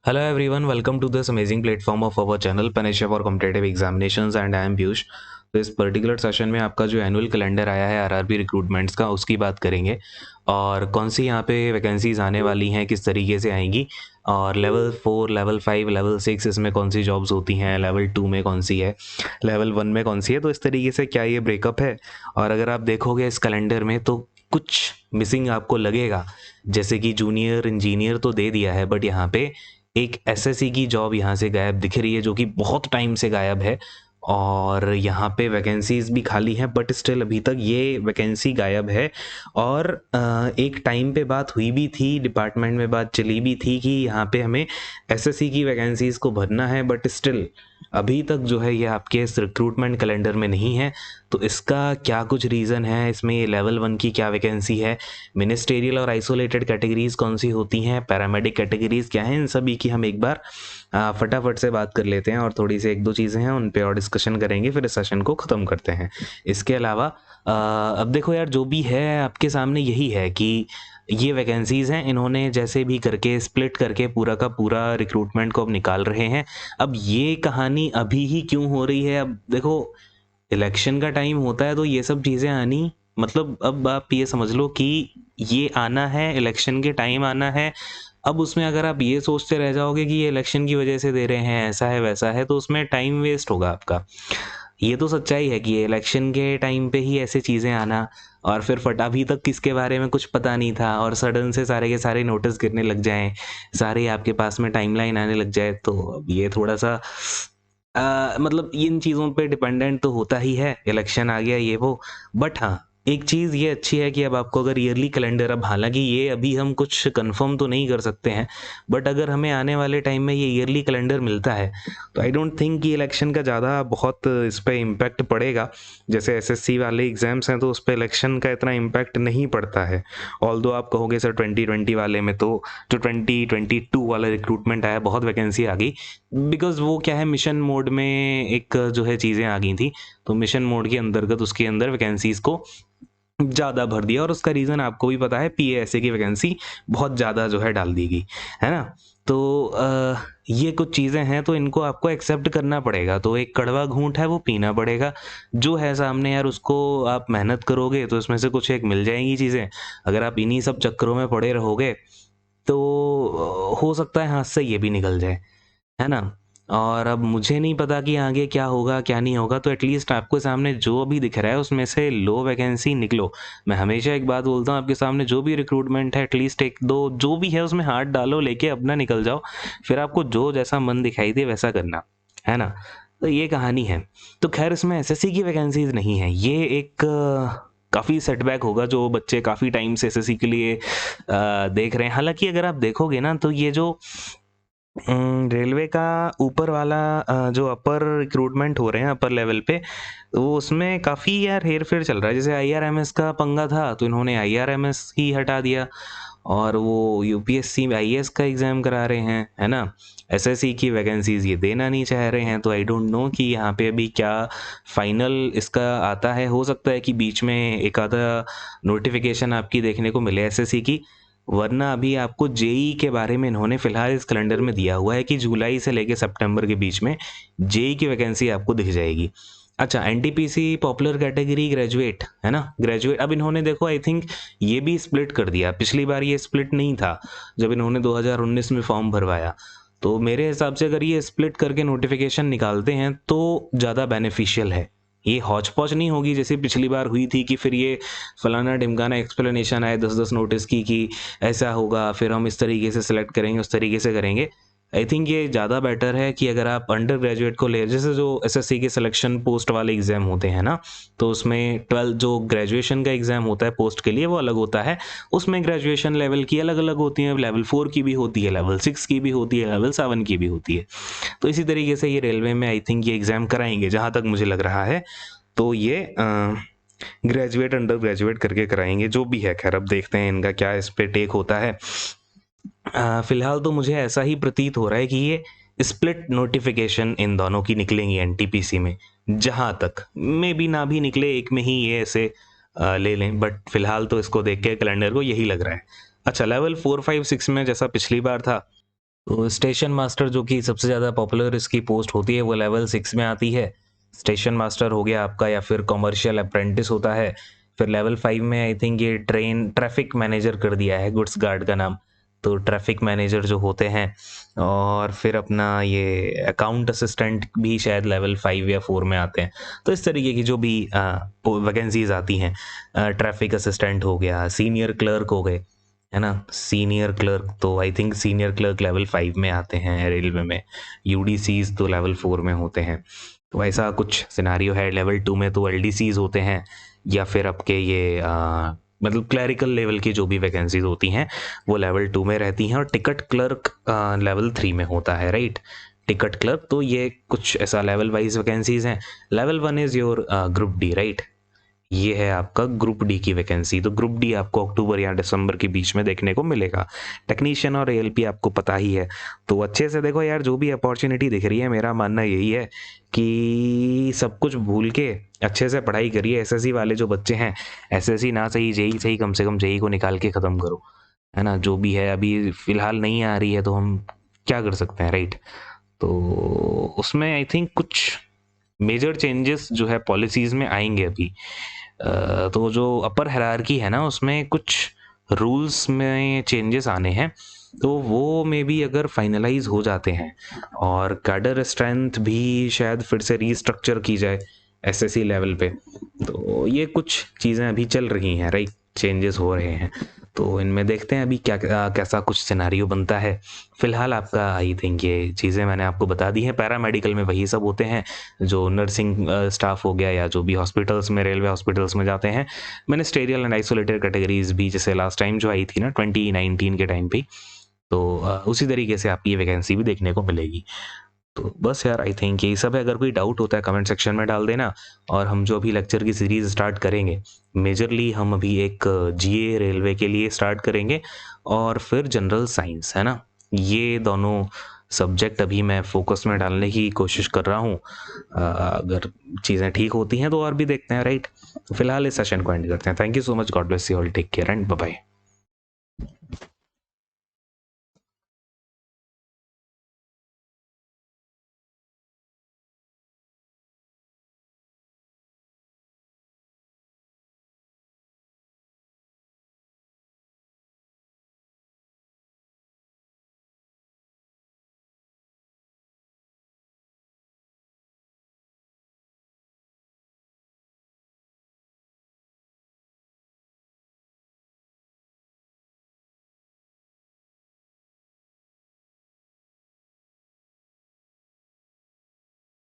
Hello everyone, welcome to this amazing platform of our channel Panisha for Competitive Examinations and I am Piyush। तो इस particular session में आपका जो annual calendar आया है RRB recruitments का उसकी बात करेंगे और कौन सी यहाँ पे वैकेंसीज आने वाली हैं, किस तरीके से आएंगी और लेवल 4, लेवल 5, लेवल 6 इसमें कौन सी जॉब्स होती हैं, लेवल 2 में कौन सी है, लेवल 1 में कौन सी है। तो इस तरीके से क्या ये ब्रेकअप है। और अगर आप देखोगे इस कैलेंडर में तो कुछ मिसिंग आपको लगेगा, जैसे कि जूनियर इंजीनियर तो दे दिया है बट यहाँ पे एक एसएससी की जॉब यहाँ से गायब दिख रही है जो कि बहुत टाइम से गायब है। और यहाँ पे वैकेंसीज भी खाली हैं बट स्टिल अभी तक ये वैकेंसी गायब है। और एक टाइम पे बात हुई भी थी, डिपार्टमेंट में बात चली भी थी कि यहाँ पे हमें एसएससी की वैकेंसीज को भरना है बट स्टिल अभी तक जो है ये आपके इस रिक्रूटमेंट कैलेंडर में नहीं है। तो इसका क्या कुछ रीज़न है, इसमें ये लेवल 1 की क्या वैकेंसी है, मिनिस्टेरियल और आइसोलेटेड कैटेगरीज कौन सी होती हैं, पैरामेडिक कैटेगरीज क्या हैं, इन सभी की हम एक बार फटाफट से बात कर लेते हैं और थोड़ी सी एक दो चीज़ें हैं उन पे और डिस्कशन करेंगे, फिर इस सेशन को ख़त्म करते हैं। इसके अलावा अब देखो यार, जो भी है आपके सामने यही है कि ये वैकेंसीज़ हैं, इन्होंने जैसे भी करके स्प्लिट करके पूरा का पूरा रिक्रूटमेंट को अब निकाल रहे हैं। अब ये कहानी अभी ही क्यों हो रही है? अब देखो, इलेक्शन का टाइम होता है तो ये सब चीज़ें आनी, मतलब अब आप ये समझ लो कि ये आना है, इलेक्शन के टाइम आना है। अब उसमें अगर आप ये सोचते रह जाओगे कि ये इलेक्शन की वजह से दे रहे हैं, ऐसा है वैसा है, तो उसमें टाइम वेस्ट होगा आपका। ये तो सच्चाई है कि ये इलेक्शन के टाइम पे ही ऐसी चीज़ें आना, और फिर फट अभी तक किसके बारे में कुछ पता नहीं था और सडन से सारे के सारे नोटिस गिरने लग जाएँ, सारे आपके पास में टाइमलाइन आने लग जाए, तो अब ये थोड़ा-सा मतलब इन चीज़ों पे डिपेंडेंट तो होता ही है, इलेक्शन आ गया ये वो। बट हाँ, एक चीज़ ये अच्छी है कि अब आपको अगर ईयरली कैलेंडर, अब हालाँकि ये अभी हम कुछ कन्फर्म तो नहीं कर सकते हैं, बट अगर हमें आने वाले टाइम में ये ईयरली कैलेंडर मिलता है, तो आई डोंट थिंक कि इलेक्शन का ज़्यादा बहुत इस पे इम्पैक्ट पड़ेगा। जैसे एसएससी वाले एग्ज़ाम्स हैं तो उस पे इलेक्शन का इतना इम्पैक्ट नहीं पड़ता है। ऑल्दो आप कहोगे सर 2020 वाले में तो जो 2022 वाला रिक्रूटमेंट आया, बहुत वैकेंसी आ गई, बिकॉज़ वो क्या है, मिशन मोड में एक जो है चीज़ें आ गई थी, तो मिशन मोड के अंतर्गत उसके अंदर वैकेंसीज़ को ज़्यादा भर दिया और उसका रीज़न आपको भी पता है, पीएएसए की वैकेंसी बहुत ज़्यादा जो है डाल दी गई, है ना? तो ये कुछ चीज़ें हैं तो इनको आपको एक्सेप्ट करना पड़ेगा, तो एक कड़वा घूँट है वो पीना पड़ेगा। जो है सामने यार, उसको आप मेहनत करोगे तो इसमें से कुछ एक मिल जाएँगी चीज़ें। अगर आप इन्हीं सब चक्करों में पड़े रहोगे तो हो सकता है हाथ से ये भी निकल जाए, है ना? और अब मुझे नहीं पता कि आगे क्या होगा, क्या नहीं होगा, तो एटलीस्ट आपके सामने जो अभी दिख रहा है उसमें से लो वैकेंसी निकलो। मैं हमेशा एक बात बोलता हूँ, आपके सामने जो भी रिक्रूटमेंट है एटलीस्ट 1-2 जो भी है उसमें हाथ डालो, लेके अपना निकल जाओ। फिर आपको जो जैसा मन दिखाई दे वैसा करना, है ना? तो ये कहानी है। तो ख़ैर, इसमें एसएससी की वैकेंसीज़ नहीं है। ये एक काफ़ी सेटबैक होगा, जो बच्चे काफ़ी टाइम से एसएससी के लिए देख रहे हैं। हालाँकि अगर आप देखोगे ना तो ये जो रेलवे का ऊपर वाला जो अपर रिक्रूटमेंट हो रहे हैं अपर लेवल पे, वो उसमें काफ़ी यार हेर-फेर चल रहा है। जैसे आईआरएमएस का पंगा था, तो इन्होंने आईआरएमएस ही हटा दिया और वो यूपीएससी में आईएएस का एग्ज़ाम करा रहे हैं, है ना? एसएससी की वैकेंसीज़ ये देना नहीं चाह रहे हैं, तो आई डोंट नो कि यहाँ पे अभी क्या फाइनल इसका आता है। हो सकता है कि बीच में एक आधा नोटिफ़िकेशन आपकी देखने को मिले एसएससी की, वरना अभी आपको जेईई के बारे में इन्होंने फ़िलहाल इस कैलेंडर में दिया हुआ है कि जुलाई से लेके सितंबर के बीच में जेईई की वैकेंसी आपको दिख जाएगी। अच्छा, एनटीपीसी पॉपुलर कैटेगरी ग्रेजुएट, है ना? ग्रेजुएट अब इन्होंने देखो, आई थिंक ये भी स्प्लिट कर दिया। पिछली बार ये स्प्लिट नहीं था, जब इन्होंने 2019 में फॉर्म भरवाया। तो मेरे हिसाब से अगर ये स्प्लिट करके नोटिफ़िकेशन निकालते हैं तो ज़्यादा बेनिफिशियल है। ये हौच-पौच नहीं होगी जैसे पिछली बार हुई थी कि फिर ये फलाना-ढिमकाना एक्सप्लेनेशन आए 10-10 नोटिस की कि ऐसा होगा, फिर हम इस तरीके से सिलेक्ट करेंगे, उस तरीके से करेंगे। आई थिंक ये ज़्यादा बेटर है कि अगर आप अंडर ग्रेजुएट को ले, जैसे जो एसएससी के सिलेक्शन पोस्ट वाले एग्ज़ाम होते हैं ना, तो उसमें 12 जो ग्रेजुएशन का एग्ज़ाम होता है पोस्ट के लिए, वो अलग होता है। उसमें ग्रेजुएशन लेवल की अलग-अलग होती हैं, लेवल 4 की भी होती है, लेवल 6 की भी होती है, लेवल 7 की भी होती है। तो इसी तरीके से ये रेलवे में आई थिंक ये एग्ज़ाम कराएँगे, जहाँ तक मुझे लग रहा है। तो ये ग्रेजुएट, अंडर ग्रेजुएट करके कराएँगे, जो भी है। ख़ैर, अब देखते हैं इनका क्या इस पे टेक होता है। फ़िलहाल तो मुझे ऐसा ही प्रतीत हो रहा है कि ये स्प्लिट नोटिफ़िकेशन इन दोनों की निकलेंगी एनटीपीसी में, जहाँ तक। मेबी ना भी निकले, एक में ही ये ऐसे ले लें, बट फ़िलहाल तो इसको देख के कैलेंडर को यही लग रहा है। अच्छा, लेवल 4, 5, 6 में जैसा पिछली बार था, तो स्टेशन मास्टर जो कि सबसे ज़्यादा पॉपुलर इसकी पोस्ट होती है वो लेवल 6 में आती है। स्टेशन मास्टर हो गया आपका, या फिर कॉमर्शियल अप्रेंटिस होता है। फिर लेवल 5 में आई थिंक ये ट्रैफिक मैनेजर कर दिया है गुड्स गार्ड का नाम। तो ट्रैफिक मैनेजर जो होते हैं, और फिर अपना ये अकाउंट असिस्टेंट भी शायद लेवल 5 या 4 में आते हैं। तो इस तरीके की जो भी वैकेंसीज आती हैं, ट्रैफिक असिस्टेंट हो गया, सीनियर क्लर्क हो गए, है ना। सीनियर क्लर्क तो I think senior clerk level 5 में आते हैं रेलवे में। यूडीसीज तो लेवल 4 में होते हैं। तो ऐसा कुछ सिनारियो है। लेवल 2 में तो एलडीसीज होते हैं, या फिर आपके ये मतलब क्लरिकल लेवल की जो भी वैकेंसीज होती हैं वो लेवल 2 में रहती हैं। और टिकट क्लर्क लेवल 3 में होता है, राइट। टिकट क्लर्क, तो ये कुछ ऐसा लेवल वाइज वैकेंसीज हैं। Level 1 is your group D, right. ये है आपका ग्रुप डी की वैकेंसी। तो ग्रुप डी आपको अक्टूबर या दिसंबर के बीच में देखने को मिलेगा। टेक्नीशियन और एएलपी आपको पता ही है। तो अच्छे से देखो यार, जो भी अपॉर्चुनिटी दिख रही है, मेरा मानना यही है कि सब कुछ भूल के अच्छे से पढ़ाई करिए। एसएससी वाले जो बच्चे हैं, एसएससी ना सही जेई सही, कम से कम जेई को निकाल के ख़त्म करो, है ना। जो भी है अभी फ़िलहाल नहीं आ रही है तो हम क्या कर सकते हैं, राइट। तो उसमें आई थिंक कुछ मेजर चेंजेस जो है पॉलिसीज़ में आएंगे अभी। तो जो अपर हायरार्की है ना, उसमें कुछ रूल्स में चेंजेस आने हैं। तो वो में भी अगर फाइनलाइज हो जाते हैं, और कैडर स्ट्रेंथ भी शायद फिर से रीस्ट्रक्चर की जाए एसएससी लेवल पे, तो ये कुछ चीज़ें अभी चल रही हैं, राइट। चेंजेस हो रहे हैं। तो इनमें देखते हैं अभी क्या कैसा कुछ सिनारियो बनता है। फिलहाल आपका आई थिंक ये चीज़ें मैंने आपको बता दी हैं। पैरामेडिकल में वही सब होते हैं, जो नर्सिंग स्टाफ हो गया, या जो भी हॉस्पिटल्स में, रेलवे हॉस्पिटल्स में जाते हैं। मिनिस्टेरियल एंड आइसोलेटेड कैटेगरीज भी, जैसे लास्ट टाइम जो आई थी ना 2019 के टाइम पे, तो उसी तरीके से आपकी ये वैकेंसी भी देखने को मिलेगी। तो बस यार, आई थिंक यही सब है। अगर कोई डाउट होता है कमेंट सेक्शन में डाल देना। और हम जो अभी लेक्चर की सीरीज़ स्टार्ट करेंगे, मेजरली हम अभी एक जीए रेलवे के लिए स्टार्ट करेंगे, और फिर जनरल साइंस, है ना। ये दोनों सब्जेक्ट अभी मैं फोकस में डालने की कोशिश कर रहा हूँ। अगर चीज़ें ठीक होती हैं तो और भी देखते हैं, राइट। तो फिलहाल इस सेशन को एंड करते हैं। Thank you so much, God bless you all, take care and bye bye.